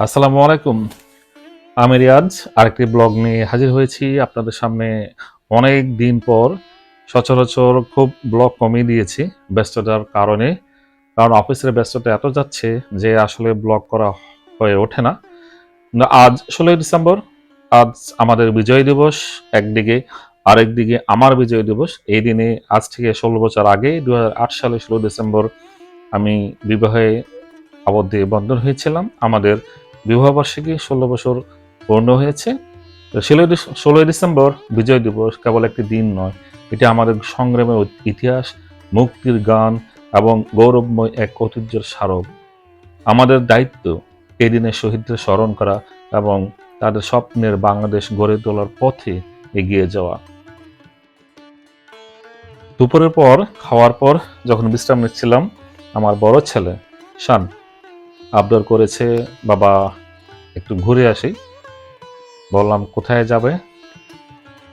আসসালামু আলাইকুম। আমি রিয়াজ আরেকটি ব্লগ নিয়ে হাজির হয়েছি আপনাদের সামনে। অনেক দিন পর সচরাচর খুব ব্লগ কমিয়ে দিয়েছি ব্যস্ততার কারণে। কারণ অফিসের ব্যস্ততা এত যাচ্ছে যে আসলে ব্লগ করা হয়ে ওঠে না। আজ 16ই ডিসেম্বর, আজ আমাদের বিজয় দিবস একদিকে, আরেকদিকে আমার বিজয় দিবস। এই দিনে আজ থেকে 16 বছর আগে 2008 সালে 16 ডিসেম্বর আমি বিবাহে আবদ্ধে বন্ধন হয়েছিলাম। আমাদের বিবাহবার্ষিকী 16 বছর পূর্ণ হয়েছে। তো 16ই ডিসেম্বর বিজয় দিবস কেবল একটি দিন নয়, এটি আমাদের সংগ্রামের ইতিহাস, মুক্তির গান এবং গৌরবময় এক ঐতিহ্যের স্মারক। আমাদের দায়িত্ব এই দিনে শহীদদের স্মরণ করা এবং তাদের স্বপ্নের বাংলাদেশ গড়ে তোলার পথে এগিয়ে যাওয়া। দুপুরের পর খাওয়ার পর যখন বিশ্রাম নিচ্ছিলাম, আমার বড় ছেলে শান আবদার করেছে, বাবা একটু ঘুরে আসি। বললাম কোথায় যাবে?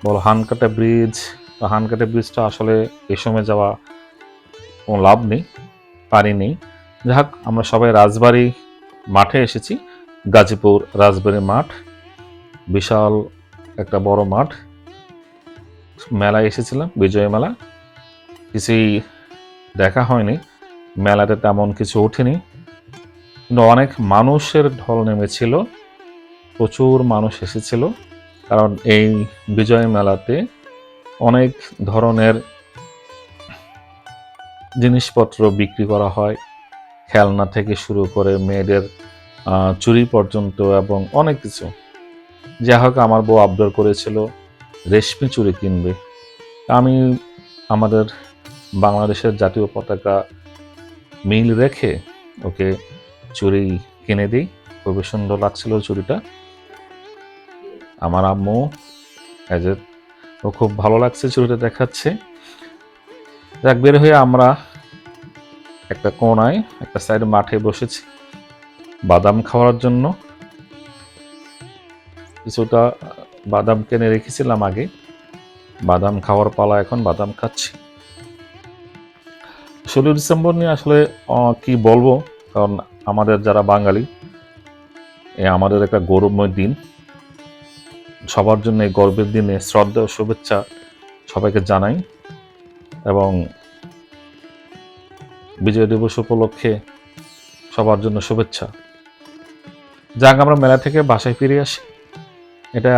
বল হানকাটা ব্রিজ। তো হানকাটা ব্রিজটা আসলে এই সময় যাওয়া কোনো লাভ নেই, পানি নেই। যাক, আমরা সবাই রাজবাড়ি মাঠে এসেছি। গাজীপুর রাজবাড়ি মাঠ, বিশাল একটা বড় মাঠ। মেলায় এসেছিলাম, বিজয় মেলা। কিছুই দেখা হয়নি, মেলাতে তেমন কিছু ওঠেনি, কিন্তু অনেক মানুষের ঢল নেমেছিল, প্রচুর মানুষ এসেছিল। কারণ এই বিজয় মেলাতে অনেক ধরনের জিনিসপত্র বিক্রি করা হয়, খেলনা থেকে শুরু করে মেয়েদের চুড়ি পর্যন্ত এবং অনেক কিছু। যা হোক, আমার বউ আবদার করেছিল রেশমি চুড়ি কিনবে। আমি আমাদের বাংলাদেশের জাতীয় পতাকা মিল রেখে ওকে চুড়ি কিনে দিই। খুবই সুন্দর লাগছিল চুড়িটা। আমার আম্মু এজ এ ও খুব ভালো লাগছে চুড়িটা দেখাচ্ছে। যাক, বের হয়ে আমরা একটা কোনায় একটা সাইড মাঠে বসেছি বাদাম খাওয়ার জন্য। কিছুটা বাদাম কিনে রেখেছিলাম আগে, বাদাম খাওয়ার পালা, এখন বাদাম খাচ্ছি। 16 ডিসেম্বর নিয়ে আসলে কি বলবো, কারণ আমাদের যারা বাঙালি, আমাদের একটা গৌরবময় দিন। সবার জন্য এই গর্বের দিনে শ্রদ্ধা ও শুভেচ্ছা সবাইকে জানাই, এবং বিজয় দিবস উপলক্ষে সবার জন্য শুভেচ্ছা। যাক, আমরা মেলা থেকে বাসায় ফিরে আসি। এটা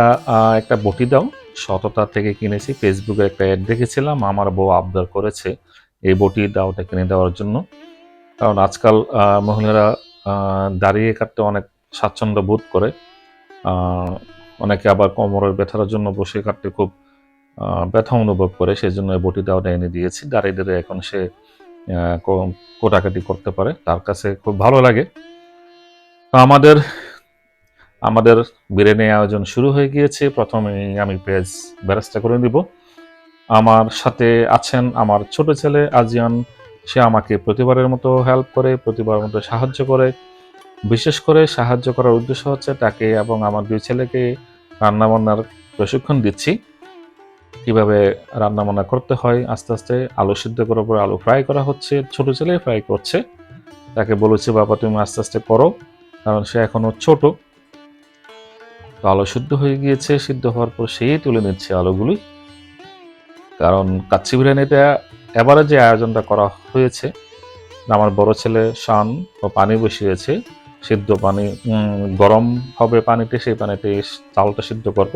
একটা বটি দাও সততা থেকে কিনেছি। ফেসবুকে একটা অ্যাড দেখেছিলাম, আমার বউ আবদার করেছে এই বটি দাওটা কিনে দেওয়ার জন্য। কারণ আজকাল মহিলারা দাঁড়িয়ে কাটতে অনেক স্বাচ্ছন্দ্য বোধ করে। অনেকে আবার কোমরের ব্যথার জন্য বসে কাটতে খুব ব্যথা অনুভব করে, সেই জন্য এই বটি দাওটা এনে দিয়েছি। দাঁড়িয়ে দাঁড়িয়ে এখন সে কোটাকাটি করতে পারে, তার কাছে খুব ভালো লাগে। তো আমাদের আমাদের বিরিয়ানি আয়োজন শুরু হয়ে গিয়েছে। প্রথমে আমি পেঁয়াজ বেরেস্তা করে দিব। আমার সাথে আছেন আমার ছোট ছেলে আজিয়ান। সে আমাকে প্রতিবারের মতো হেল্প করে, প্রতিবারের মতো সাহায্য করে। বিশেষ করে সাহায্য করার উদ্দেশ্য হচ্ছে তাকে এবং আমার দুই ছেলেকে রান্নাবান্নার প্রশিক্ষণ দিচ্ছি, কিভাবে রান্নাবান্না করতে হয়। আস্তে আস্তে আলু সিদ্ধ করার পর আলু ফ্রাই করা হচ্ছে, ছোট ছেলে ফ্রাই করছে। তাকে বলেছি, বাবা তুমি আস্তে আস্তে করো, কারণ সে এখনো ছোট। তো আলু সিদ্ধ হয়ে গিয়েছে, সিদ্ধ হওয়ার পর সেই তুলে নিচ্ছে আলুগুলি। কারণ কাচ্চি বিরিয়ানিটা এবারে যে আয়োজনটা করা হয়েছে, আমার বড় ছেলে শান ও পানি বসিয়েছে, সিদ্ধ পানি গরম হবে পানিতে, সেই পানিতে চালটা সিদ্ধ করব।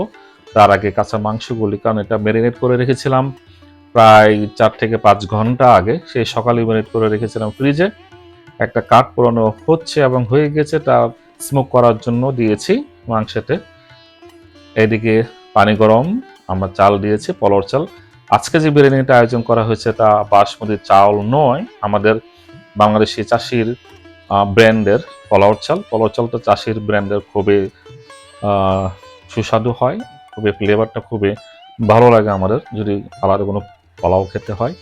তার আগে কাঁচা মাংসগুলি, কারণ এটা ম্যারিনেট করে রেখেছিলাম প্রায় 4 থেকে 5 ঘন্টা আগে, সেই সকালে ম্যারিনেট করে রেখেছিলাম ফ্রিজে। একটা কাঠ পোড়ানো হচ্ছে এবং হয়ে গেছে, তা স্মোক করার জন্য দিয়েছি মাংসেতে। এদিকে পানি গরম, আমরা চাল দিয়েছি পলর চাল। আজকে যে বিরিয়ানিটা আয়োজন করা হয়েছে তা বাসমতি চাল নয়, আমাদের বাংলাদেশি চাষির ব্র্যান্ডের পলাওর চাল। পলাওর চালটা চাষির ব্র্যান্ডের, খুবই সুস্বাদু হয়, খুবই ফ্লেভারটা খুবই ভালো লাগে আমাদের যদি আলাদা কোনো পোলাও খেতে হয়।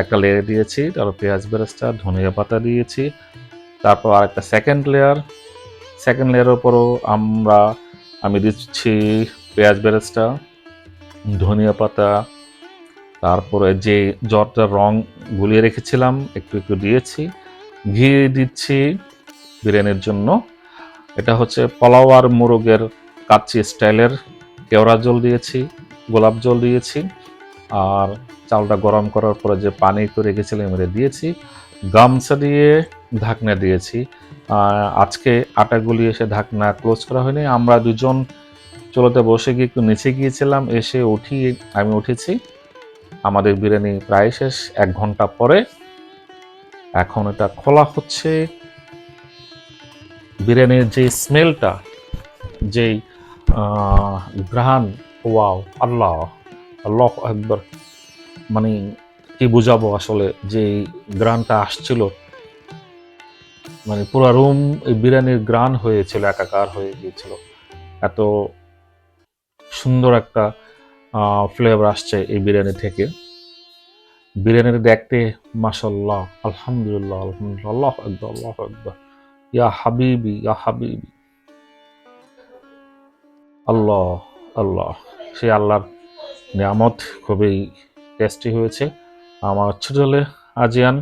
একটা লেয়ার দিয়েছি, তারপর পেঁয়াজ বেরেস্তা, ধনিয়া পাতা দিয়েছি। তারপর আরেকটা সেকেন্ড লেয়ারের উপরও আমি দিচ্ছি পেঁয়াজ বেরেস্তা, ধনিয়া পাতা, তারপরে যে জর্দার রং গুলিয়ে রেখেছিলাম একটু একটু দিয়েছি, ঘি দিচ্ছি বিরিয়ানির জন্য। এটা হচ্ছে পোলাও আর মোরগের কাচ্চি স্টাইলের। কেওড়া জল দিয়েছি, গোলাপ জল দিয়েছি, আর চালটা গরম করার পরে যে পানি করে রেখেছিলাম এটা দিয়েছি, গামছা দিয়ে ঢাকনা দিয়েছি। আজকে আটা গুলিয়ে এসে ঢাকনা ক্লোজ করা হয়নি। আমরা দুজন চুলোতে বসে গিয়ে একটু নিচে গিয়েছিলাম, এসে আমি উঠেছি। আমাদের বিরিয়ানি প্রায় শেষ 1 ঘন্টা পরে। এখন এটা খোলা হচ্ছে। বিরিয়ানির যে স্মেলটা, যেই ঘ্রাণ, ওয়াও, আল্লাহ, আল্লাহ একবার, মানে কি বুঝাবো আসলে, যে গ্রানটা আসছিল, মানে পুরো রুম এই বিরিয়ানির গ্রান হয়েছিল, একাকার হয়ে গিয়েছিল। এত সুন্দর একটা ফ্লেভার আসছে এই বিরিয়ানি থেকে। বিরিয়ানিটা দেখতে মাশাল্লাহ, আলহামদুলিল্লাহ, আলহামদুলিল্লাহ, আল্লাহ আকবার, আল্লাহ আকবার, ইয়া হাবিবি, ইয়া হাবিবি, আল্লাহ, আল্লাহ, সেই আল্লাহর নিয়ামত। খুবই টেস্টি হয়েছে। আমার ছোট ছেলে আজিয়ান,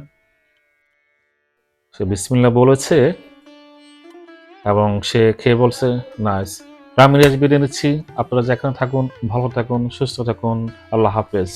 সে বিসমিল্লাহ বলেছে এবং সে খেয়ে বলছে নাইস। আমি বিরিয়ানি দিচ্ছি। আপনারা যেখানে থাকুন ভালো থাকুন, সুস্থ থাকুন। আল্লাহ হাফেজ।